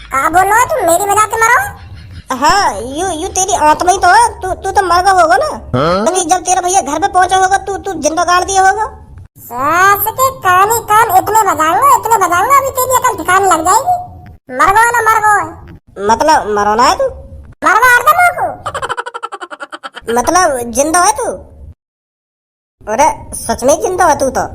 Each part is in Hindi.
का बोल रहा है तू? मेरी वजह से मरो? हाँ, यू तेरी आत्मा ही तो है। तू तो मर गया होगा ना। अभी जब तेरा भैया घर पे पहुंचा होगा तू जिंदा गाड़ दिया होगा। सास के कान ही कान इतने बजाऊंगा अभी तेरी अकल ठिकाने लग जाएगी। मर गो ना मर गो। मतलब मरोना है तू? मर मार दे मेरे को। मतलब जिंदा है तू? अरे सच में जिंदा है तू तो।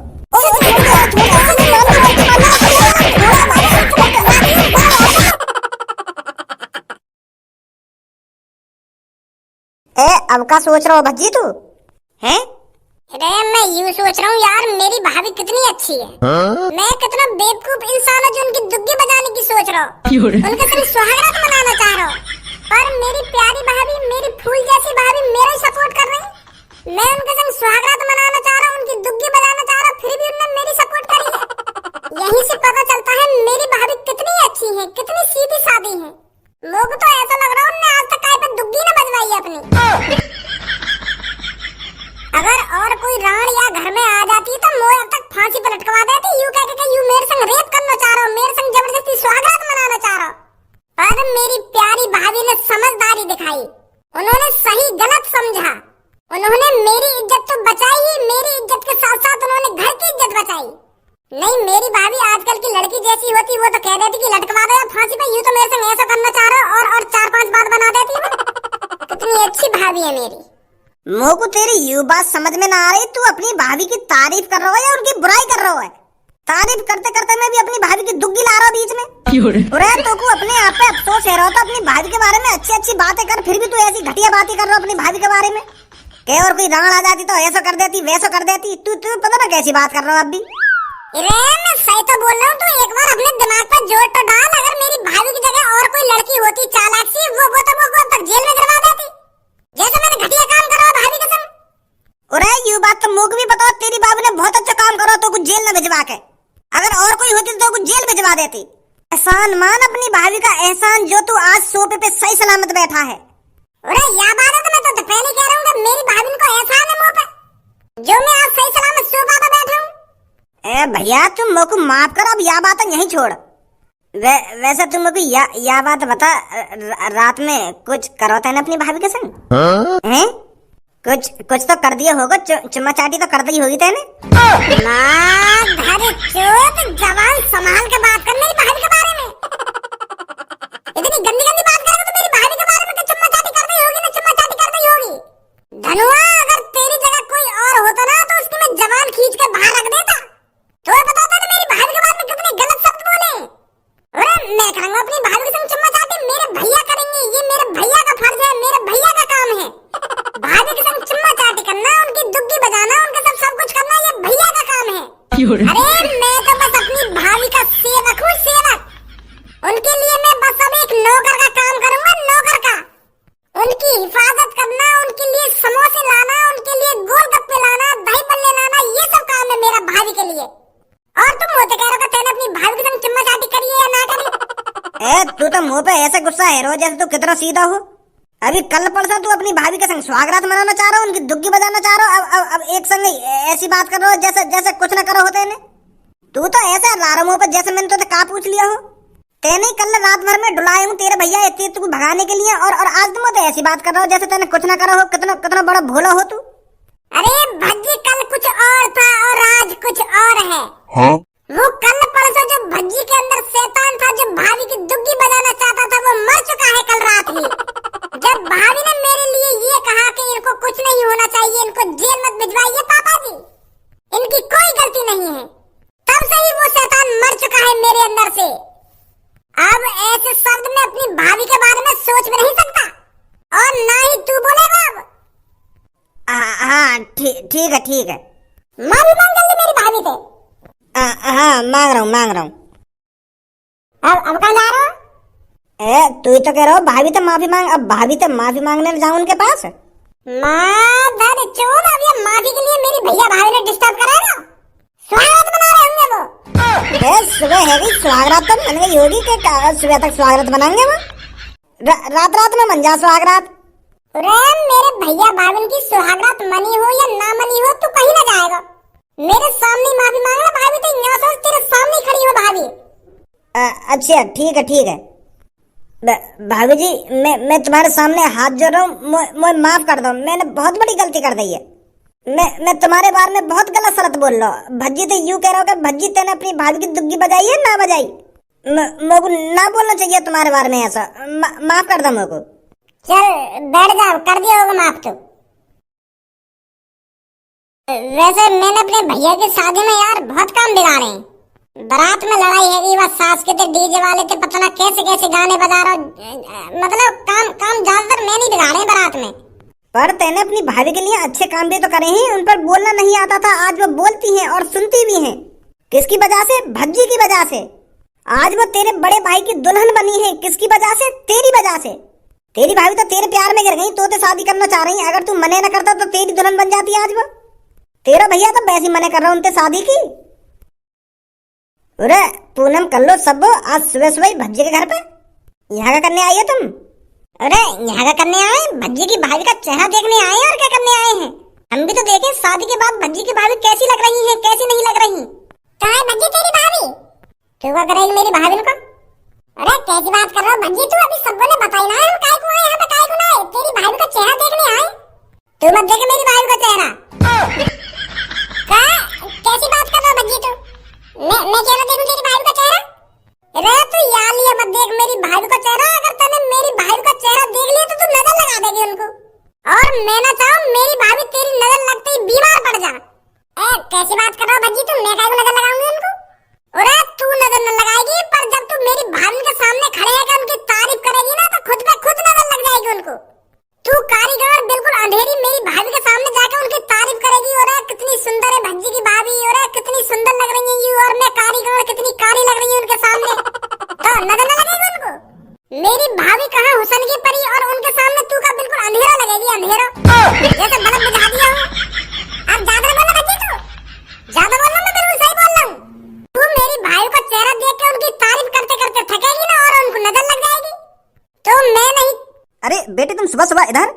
ए अब का सोच रहा हो भज्जी तू? हैं? अरे मैं यूं सोच रहा हूँ यार, मेरी भाभी कितनी अच्छी है। मैं कितना बेवकूफ इंसान हूँ जो उनकी दुग्गी बजाने की सोच रहा हूँ, उनके साथ सुहागरात मनाना चाह रहा हूँ, पर मेरी प्यारी भाभी, मेरी फूल जैसी भाभी मेरा सपोर्ट कर रही। मैं उनके संग सुहागरात मनाना चाह रहा हूँ, उनकी दुग्गी बजाना चाह रहा हूँ, फिर भी उन्होंने मेरी सपोर्ट करी है। यहीं से पता चलता है मेरी भाभी कितनी अच्छी है, कितनी सीधी सादी है। लोग तो ऐसा लग रहा है उन्होंने आज तक कहीं पे दुग्गी न बजवाई अपनी। अगर और कोई राण या घर में आ जाती तो मोह अब तक फांसी पर लटकवा देती, यूं कह के यू मेरे संग रेप करना चाह रहा हो, मेरे संग जबरदस्ती सुहागरात मनाना चाह रहा हो। पर मेरी प्यारी भाभी ने समझदारी दिखाई, उन्होंने सही गलत समझा, उन्होंने मेरी इज्जत तो बचाई ही, मेरी इज्जत के साथ साथ उन्होंने घर की इज्जत बचाई। नहीं, मेरी भाभी आजकल की लड़की जैसी होती वो तो कह देती कि लटकवा दो फांसी पे, यूं तो मेरे संग ऐसा करना चाह रहा हो और 4-5 बात बना देती है। कितनी अच्छी भाभी है मेरी। मोह को तेरी यू बात समझ में ना आ रही, तू अपनी भाभी की तारीफ कर रहा है या उनकी बुराई कर रहा है? तारीफ करते करते मैं भी अपनी भाभी की दुग्गी ला रहा हूँ बीच में। अरे तो को अपने आप पे अफसोस है रहा तो अपनी भाभी के बारे में अच्छी अच्छी बातें कर, फिर भी तू ऐसी घटिया बातें कर रहा अपनी भाभी के बारे में। क्या और कोई राण आ जाती तो ऐसा कर देती वैसा कर देती। तू पता ना कैसी बात कर रहा हूँ अब भी। अरे मैं सही तो बोल रहा हूँ, तू एक बार अपने दिमाग पर जोर तो डाल। अगर मेरी भाभी की जगह और कोई लड़की होती चालाक सी, वो तक जेल में गिरवा देती, जैसे मैंने घटिया काम करा भाभी के संग। अरे यू बात तो मुझे भी पता, तेरी भाभी ने बहुत अच्छा काम करा तो कुछ जेल न भिजवा के। अगर और कोई होती तो कुछ जेल भिजवा देती। एहसान मान अपनी भाभी का एहसान, जो तू आज सोफे पे सही सलामत बैठा है। अरे या बात है तो मैं तो पहले कह रहा हूँ कि मेरी भाभी को एहसान है मुँह पे, जो मैं आज सही सलामत सोफा पे बैठा हूँ। ए भैया तुम मुझको माफ कर, अब या बात यहीं छोड़। वैसे तुम मुझको या बात बता, रात में कुछ करो थे ना अपनी भाभी के संग? हैं? कुछ तो कर दिया होगा, चुम्मा चाटी तो कर दी होगी तेने। जवान संभाल के बात कर मेरी भाभी के बारे में। इतनी गंदी गंदी बात करेगा तो मेरी भाभी के बारे में चुम्मा चाटी कर दी होगी ना, चुम्मा चाटी कर दी होगी। धनुआ, अगर तेरी जगह कोई और होता ना तो उसकी मैं जवान खींच के बाहर रख देता। तो बताता ना मेरी भाभी के बारे में कितने गलत शब्द बोले। अरे मैं करूंगा अपनी भाभी के संग चुम्मा चाटी, मेरे भैया करेंगे, ये मेरे भैया का फर्ज है, मेरे भैया का काम है। भाभी के संग चुम्मा चाटी करना, उनकी दुग्गी बजाना, उनके साथ सब कुछ करना, ये भैया का काम है। अरे मैं तो बस अपनी भाभी का सेवक हूँ, सेवक। उनके लिए मैं बस अब एक नौकर का काम करूंगा, नौकर का। उनकी हिफाजत करना, उनके लिए समोसे लाना, उनके लिए गोलगप्पे लाना, दही बल्ले लाना, ये सब काम है मेरा भाभी के लिए। और तुम होते कह रहे हो तेने अपनी भाभी के संग चुम्मा चाटी करी है या ना करी? तू तो मुंह पे ऐसे गुस्सा है रोज जैसे तू कितना सीधा हो। अभी कल परसों तू अपनी भाभी के संग सुहागरात मनाना चाह रहा हो, उनकी दुग्गी बजाना चाह रहा हो, अब एक संग ऐसी बात कर रहा हो जैसे कुछ ना करो होते ने। तू तो ऐसे लारा मुंह पे जैसे मैंने तो का पूछ लिया हो। तेने कल रात भर में डुलाए हूँ तेरे भैया इतनी तू भगाने के लिए, और आज तुम तो ऐसी बात कर रहा हो जैसे तेने कुछ ना करो हो। कितना बड़ा भोला हो तू। अरे भज्जी, कल कुछ और था और आज कुछ और है। हाँ? वो कल परसों जो भज्जी के अंदर शैतान था, जो भाभी की दुग्गी बजाना चाहता था, वो मर चुका है कल रात ही। जब भाभी ने मेरे लिए ये कहा कि इनको कुछ नहीं होना चाहिए, इनको जेल मत भिजवाइए पापा जी, इनकी कोई गलती नहीं है, तब से ही वो शैतान मर चुका है मेरे अंदर से। अब ऐसे शब्द में अपनी भाभी के बारे में सोच भी नहीं सकता, और ना ही तू बोलेगा अब। हाँ ठीक है। माफी मांग जल्दी मेरी भाभी से। हाँ मांग रहा हूँ। अब कहाँ जा रहा हो? तू ही तो कह रहा हो भाभी तो माफी मांग, अब भाभी तो माफी मांगने जाऊं उनके पास। माधर चोद, अब ये माफी के लिए मेरी भैया भाभी ने डिस्टर्ब कराया। स्वागत मना रहे होंगे वो। सुबह है गई स्वागरात तो मन गई होगी कि सुबह तक स्वागरात बनाएंगे वो। रात में मन जा स्वागरात। अरे मेरे भैया भाभी की सुहागरात मनी हो या ना मनी हो, तू कहीं ना जाएगा। मेरे सामने माफी मांगना भाभी, तो यहाँ सोच तेरे सामने खड़ी हो भाभी। अच्छा ठीक है। भाभी जी, मैं तुम्हारे सामने हाथ जोड़ रहा हूँ, मुझे माफ कर दो, मैंने बहुत बड़ी गलती कर दी है। मैं तुम्हारे बारे में बहुत गलत सलत बोल रहा हूँ। भज्जी तो यूं कह रहा हूँ कि भज्जी तेने अपनी भाभी की दुग्गी बजाई है ना बजाई? मेरे को ना बोलना चाहिए तुम्हारे बारे में ऐसा। माफ कर दो मेरे को। चल बैठ जाओ, कर दिया होगा माफ तो। वैसे मैंने अपने भैया की शादी में यार बहुत काम बिगाड़े हैं। बारात में लड़ाई है, बस सास के थे, डीजे वाले थे, पता ना कैसे कैसे गाने बजा रहा। मतलब काम ज्यादातर मैंने बिगाड़े हैं बारात में। पर तेने अपनी भाभी के लिए अच्छे काम भी तो करे हैं। उन पर बोलना नहीं आता था, आज वो बोलती हैं और सुनती भी हैं। किसकी वजह से? भज्जी की वजह से। आज वो तेरे बड़े भाई की दुल्हन बनी है, किसकी वजह से? तेरी वजह से। तेरी भाभी तो तेरे प्यार में गिर गई, तो शादी करना चाह रही है। अगर तू मने न करता तो तेरी दुल्हन बन जाती आज वो। तेरा भैया तो वैसे मने कर रहा उनसे शादी की। अरे पूनम कर लो सब, आज सुबह सुबह भज्जी के घर पे यहाँ का करने आई है तुम? अरे यहाँ का करने आए? भज्जी की भाभी का चेहरा देखने आए और क्या करने आए हैं? हम भी तो देखें शादी के बाद भज्जी की भाभी कैसी लग रही है, कैसी नहीं लग रही। कहाँ है भज्जी तेरी भाभी? क्यों क्या करेगी मेरी भाभी को? अरे कैसी बात कर रहा हो भज्जी तू? अभी सबको ने बताई ना हम काय को आए यहाँ पे, काय को ना आए? तेरी भाभी का चेहरा देखने आए। तू मत देखे मेरी भाभी का चेहरा। कैसी बात कर रहा हो भज्जी तू? मैं क्या देखूं तेरी भाभी का चेहरा? अरे तू यार लिया मत देख मेरी भाभी का चेहरा। अगर तूने मेरी भाभी का चेहरा देख लिया तो तू नजर लगा देगी उनको, और मैं ना चाहूं मेरी भाभी तेरी नजर लगते ही बीमार पड़ जा। कैसी बात कर रहा हो भज्जी तू? मैं काय को नजर लगाऊंगी उनको? अरे तू नजर न लगाएगी, पर जब तू मेरी भाभी के सामने खड़े होकर उनकी तारीफ करेगी ना तो खुद पे खुद नजर लग जाएगी उनको। तू कारीगर बिल्कुल अंधेरी मेरी भाभी के सामने जाकर उनकी तारीफ करेगी, और कितनी सुंदर है भज्जी की भाभी, और कितनी सुंदर लग रही है यू, और मैं कारीगर कितनी काली लग रही हूँ उनके सामने, तो नजर न लगेगी उनको? मेरी भाभी कहाँ हुसन की परी, और उनके सामने तू का बिल्कुल अंधेरा लगेगी, अंधेरा जैसे बल्ब बुझा दिया हो। अब ज्यादा बोलना भज्जी तू, ज्यादा बोलना, मैं बिल्कुल सही बोल रहा हूँ। तू मेरी भाई का चेहरा देख के उनकी तारीफ करते करते थकेगी ना, और उनको नजर लग जाएगी, तो मैं नहीं। अरे बेटे तुम सुबह सुबह इधर?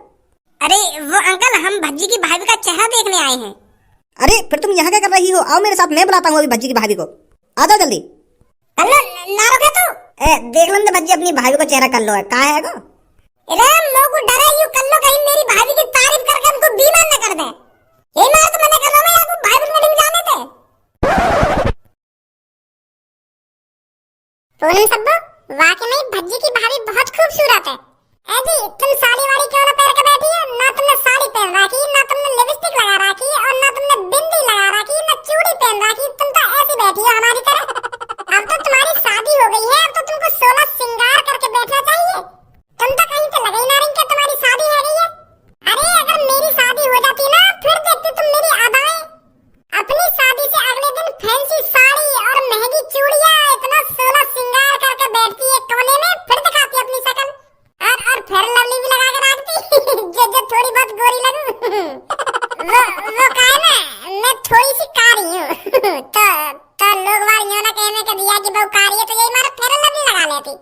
अरे वो अंकल, हम भज्जी की भाभी का चेहरा देखने आए हैं। अरे फिर तुम यहाँ क्या कर रही हो? आओ मेरे साथ, मैं बुलाता हूँ अभी भज्जी की भाभी को। आ जाओ जल्दी। कर लो ना, रोके तू। देख लो भज्जी अपनी भाभी को चेहरा कर लो है, कहाँ है गो? अरे लोग डरा यू कर लो, कहीं मेरी भाभी की तारीफ करके हमको बीमार न कर दे। ये मार तो मैंने कर रहा हूँ, आपको भाभी को नहीं जाने दे। पूनम सब्बू, वाकई में भज्जी की भाभी बहुत खूबसूरत है। जी तुम साड़ी वाड़ी क्यों ना पहन के बैठी है? ना तुमने साड़ी पहन रखी, ना तुमने लिपस्टिक लगा रखी, और ना तुमने बिंदी लगा रखी, ना चूड़ी पहन रखी। तुम तो ऐसी बैठी हो हमारी तरह। अब तो तुम्हारी शादी हो गई है, अब तो तुमको 16 श्रृंगार करके बैठना चाहिए। तुम तो कहीं तो लग ही ना रही कि तुम्हारी शादी है गई है। अरे अगर मेरी शादी हो जाती ना, फिर देखते तुम मेरी अदाएं। अपनी शादी से अगले दिन फैंसी साड़ी और महंगी चूड़ियां, इतना 16 श्रृंगार करके बैठती है कोने में, फिर दिखाती अपनी शक्ल, और फेयर लवली भी लगा के रखती जो थोड़ी बहुत गोरी लगूं। वो का है ना, मैं थोड़ी सी कारी हूँ तो लोग वार यूं ना कहने के दिया कि बहु कारी है तो यही मारा फेयर लवली लगा लेती।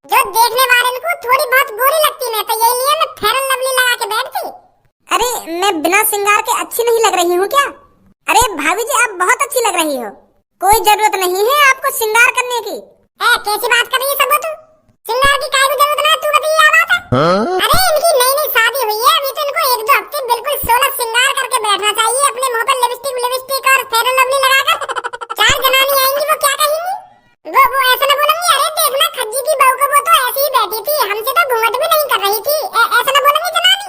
जो देखने वाले को थोड़ी बहुत गोरी लगती मैं, तो यही लिए मैं फेयर लवली लगा के बैठती। अरे मैं बिना श्रृंगार के अच्छी नहीं लग रही हूँ क्या? अरे भाभी जी आप बहुत अच्छी लग रही हो, कोई जरूरत नहीं है आपको श्रृंगार करने की। कैसी बात कर रही है सब तू? श्रृंगार की काय को जरूरत ना, तू बताइए क्या बात है? अरे इनकी नई नई शादी हुई है, अभी तो इनको 1-2 हफ्ते बिल्कुल 16 श्रृंगार करके बैठना चाहिए, अपने मुंह पर लिपस्टिक और फेयर लवली लगाकर। 4 जनानी आएंगी वो क्या कहेंगी? वो ऐसा ना बोलेंगी, अरे देखना खज्जी की बहू को वो तो ऐसी ही बैठी थी, हमसे तो घूंघट भी नहीं कर रही थी। ऐसा ना बोलेंगी जनानी?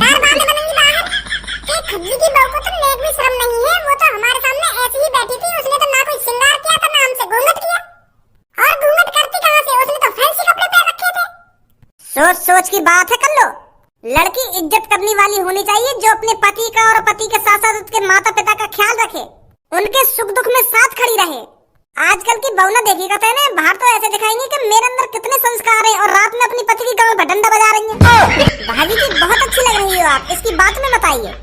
चार बातें बनेंगी बाहर कि खज्जी की बहू को तो नेक भी शर्म नहीं है, वो तो हमारे सामने ऐसी ही बैठी थी, उसने तो ना कोई श्रृंगार किया था ना हमसे घूंघट किया। और घूंघट करती कहाँ से? उसने तो फैंसी कपड़े पहन रखे थे। सोच सोच की बात है कर लो। लड़की इज्जत करने वाली होनी चाहिए, जो अपने पति का और पति के साथ साथ उसके माता पिता का ख्याल रखे, उनके सुख दुख में साथ खड़ी रहे। आजकल की बहू ना देखिएगा तेने, बाहर तो ऐसे दिखाएंगे कि मेरे अंदर कितने संस्कार हैं, और रात में अपनी पति की गांव पर डंडा बजा रही हैं। भाभी जी बहुत अच्छी लग रही हो आप, इसकी बात में मत आइए।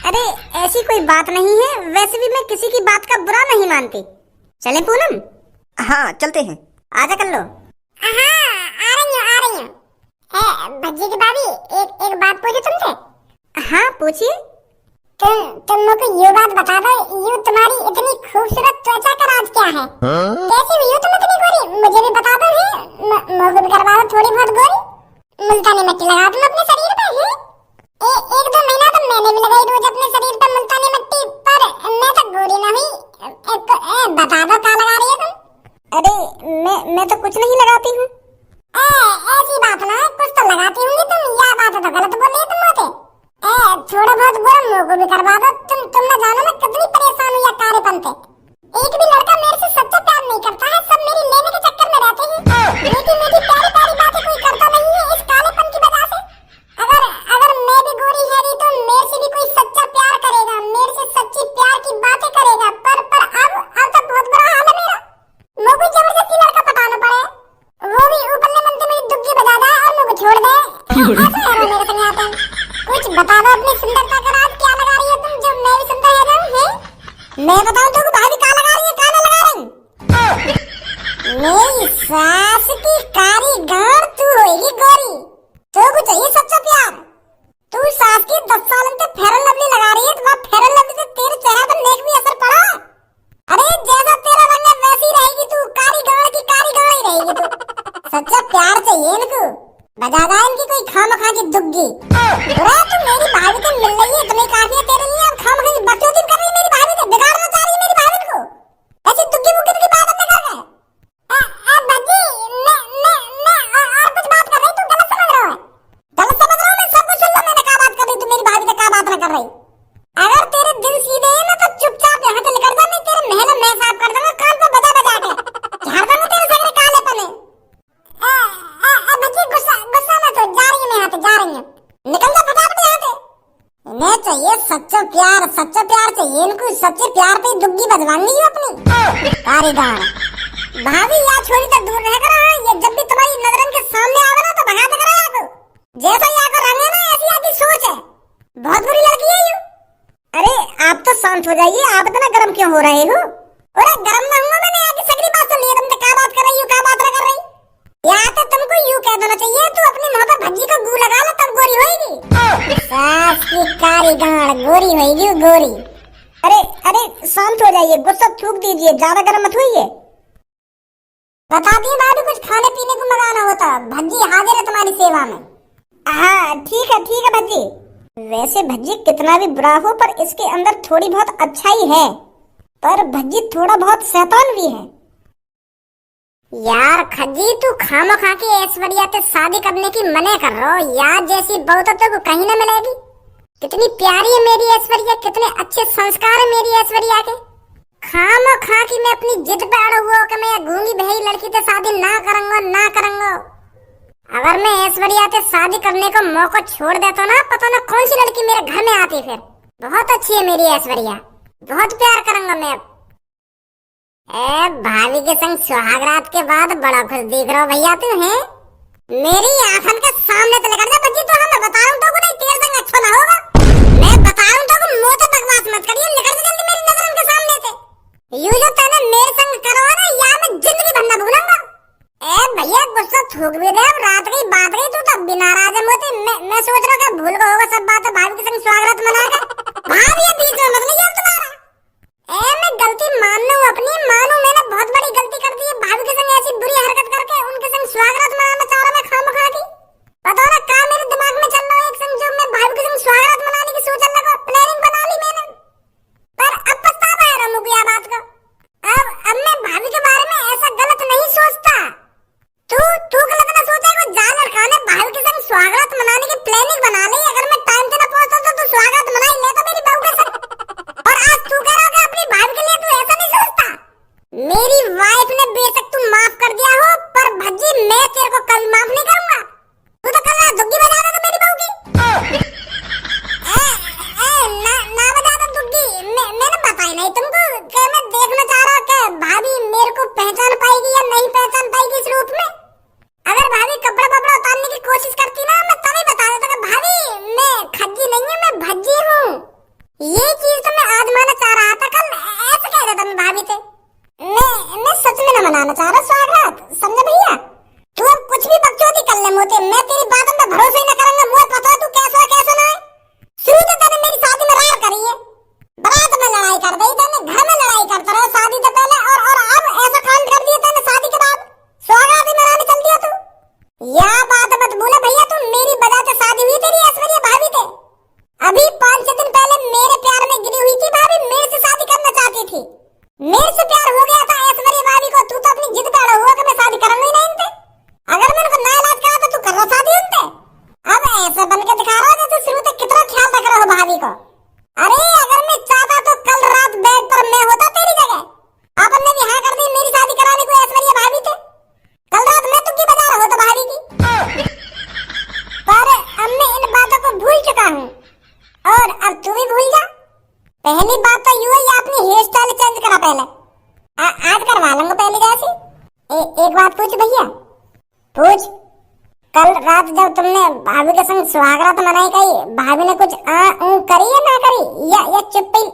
अरे ऐसी कोई बात नहीं है, वैसे भी मैं किसी की बात का बुरा नहीं मानती। चले पूनम? हाँ चलते हैं। आजा कर लो। आ रही हूँ। भज्जी की भाभी एक बात पूछूं तुमसे? हाँ पूछिए। तुम मुझको ये बात बता दो, यू तुम्हारी इतनी खूबसूरत त्वचा का राज क्या है? कैसी हुई हो तुम इतनी गोरी? मुझे भी बता दो। मोको भी करवा दो थोड़ी बहुत गोरी। मुल्तानी मिट्टी लगा दूं अपने शरीर पे है। एक दो महीना तो मैंने भी लगाई रोज अपने शरीर पे मुल्तानी मिट्टी, पर मैं तो गोरी ना हुई। बता दो क्या लगा रही है तुम? अरे मैं तो कुछ नहीं लगाती हूँ। ऐसी बात ना है, कुछ तो लगाती होंगी तुम। यह बात तो गलत बोल रही तुम होते। थोड़ा बहुत गोरा मोको भी करवा दो। तुम ना जानो मैं कितनी परेशान हूँ या कार्यपन पे। एक भी लड़का मेरे से सच्चा प्यार नहीं करता है, सब मेरी लेने के चक्कर में रहते हैं। मीठी मीठी प्यारी प्यारी बातें कोई करता नहीं है इस कालेपन की वजह से। अगर मैं भी गोरी है तो मेरे से भी कोई सच्चा प्यार करेगा, मेरे से सच्ची प्यार की बातें करेगा। पर अब तो बहुत बुरा हाल है मेरा। मुझे जबरदस्ती लड़का पटाना पड़े, वो भी ऊपरले मन से मेरी दुग्गी बजा दे और मुझे छोड़ दे। ऐसा है मेरे संग आता है। कुछ बता दो अपनी सुंदरता का राज, क्या लगा रही है तुम जो मैं भी सुंदर है जाऊं? मैं बताऊं तो भाभी क्या लगा रही है, क्या नहीं लगा रही? मेरी सास की कारी गांड तू होगी गोरी, तो को चाहिए सच्चा प्यार। तू सास की 10 साल से फेयर लवली लगा रही है, तो वह फेयर लवली से तेरे चेहरे पर नेक भी असर पड़ा। अरे जैसा तेरा रंग है वैसी रहेगी तू, कारी गांड की कारी गांड ही रहेगी तू। सच्चा प्यार चाहिए इनको, बजागा इनकी कोई खामखा की दुग्गी। बुरा तू मेरी भाभी से मिल रही है, इतनी काफी है तेरे लिए। अब खामखा की बकचोदी कर रही है मेरी भाभी से, बिगाड़ना चाह रही है मेरी भाभी को। ऐसी दुग्गी मुग्गी की बात अपने कर गए। बच्ची मैं और कुछ बात कर रही, तू गलत समझ रहा है। गलत समझ रहा हूँ मैं, सब कुछ सुन लो। मैंने क्या बात कर रही, तू मेरी भाभी से क्या बात ना कर रही। अगर तेरे दिल सीधे है ना तो चुपचाप यहाँ से निकल जा, नहीं तेरे महल मैं साफ कर दूंगा कान पे बजा बजा के, झाड़ दूंगा तेरे सगरे कालेपन है। बच्ची गुस्सा मत हो, जा रही है मैं यहाँ से, जा रही है। निकल जा फटाफट यहाँ से। इन्हें चाहिए सच्चा प्यार चाहिए इनको। सच्चे प्यार पे दुग्गी बजवाएंगी ये अपनी कारीगर। भाभी या छोड़ी तो दूर रह कर, ये जब भी तुम्हारी नजरन के सामने आवे ना तो भगा दे करा याको। जैसा याको रंग है ना ऐसी आपकी सोच है। बहुत बुरी लड़की है ये। अरे आप तो शांत हो जाइए, आप इतना गर्म क्यों हो रहे हो? अरे गरम ना हुआ, मैंने आगे सगरी बात सुन ली है। तुमसे क्या बात कर रही हो, क्या बात ना कर रही? या तो तुमको यूं कह देना चाहिए, तू अपनी मुंह पर भज्जी को गू लगा ले तब गोरी होएगी। सास की कारी गांड गोरी होएगी गोरी। अरे शांत हो जाइए, गुस्सा थूक दीजिए, ज्यादा गर्म मत होइए। बता दी भाभी कुछ खाने पीने को मंगाना होता, भज्जी हाजिर है तुम्हारी सेवा में। हाँ ठीक है भज्जी। वैसे भज्जी कितना भी बुरा हो पर इसके अंदर थोड़ी बहुत अच्छाई है, पर भज्जी थोड़ा बहुत शैतान भी है। यार खज्जी तू खामखा के ऐश्वर्या से शादी करने की मने कर रहा हो। यार जैसी बहू तो को कहीं न मिलेगी। कितनी प्यारी है मेरी ऐश्वर्या, कितने अच्छे संस्कार है मेरी ऐश्वर्या के। खामखा की मैं अपनी जिद पे अड़ा हुआ कि मैं गूंगी बहरी लड़की से शादी ना करूंगा। अगर मैं ऐश्वर्या से शादी करने को मौका छोड़ देता ना, पता ना कौन सी लड़की मेरे घर में आती फिर। बहुत अच्छी है मेरी ऐश्वर्या, बहुत प्यार करूंगा मैं। भाभी के संग सुहागरात के बाद बड़ा खुश दिख रहा भैया तू है। मेरी आंखन के सामने तो लेकर जा बच्ची, तो मैं बता रहा हूँ तो को नहीं तेरे संग अच्छा ना होगा। मैं बता रहा हूँ तो को मुंह से बकवास मत करिए, निकल जा जल्दी मेरी नजरों के सामने से। यूं जो तूने मेरे संग करो ना, या मैं जिंदगी भर न भूलूंगा। भैया गुस्सा थूक भी दे, रात की बात गई, तू तब भी नाराज है मुझसे। मैं सोच रहा हूँ भूल गया होगा सब बात, भाभी के संग स्वागत मनाकर। भाभी बीच में मत नहीं तुम्हारा। मैं गलती मान लूं अपनी, मानूं मैंने बहुत बड़ी गलती कर दी है भाभी के संग ऐसी बुरी हरकत करके उनके संग स्वागत मनाना चाह रहा मैं खामखा की। पता ना क्या मेरे दिमाग में चल रहा है, एक संग जो मैं भाभी के संग स्वागत मनाने की सोचने लगा, प्लानिंग बना ली मैंने। पर अब पछतावा है मुझे यह बात का। अब मैं भाभी के बारे में ऐसा गलत नहीं सोचता। तू गलत ना सोचेगा, जा लड़का ने भाभी के संग स्वागत मनाने की प्लानिंग बना ली। अगर मैं टाइम से ना पहुंचता तो तू स्वागत मना ही लेता मेरी बहू के संग। से प्यार हो गया था ऐश्वर्या भाभी को, तू तो अपनी जिद पे अड़ा हुआ कि मैं शादी करूंगी नहीं इनसे। अगर मैं उनको ना इलाज करा तो तू कर रहा शादी उनसे। अब ऐसा बन के दिखा रहा है तू शुरू से कितना ख्याल रख रहा हो भाभी को। अरे अगर मैं चाहता तो कल रात बेड पर मैं होता तेरी जगह, आपन ने भी हाँ कर दी मेरी शादी कराने को ऐश्वर्या भाभी से। कल रात मैं तुझी बजा रहा होता भाभी की। पर अब मैं इन बातों को भूल चुका हूँ और अब तू भी भूल जा। पहली बात तो यूं ही अपनी हेयर स्टाइल चेंज करा पहले। आज करवा लूंगा पहले जैसी। एक बात पूछ भैया, पूछ, कल रात जब तुमने भाभी के संग सुहागरात मनाई कही, भाभी ने कुछ करी या ना करी, या चुप ही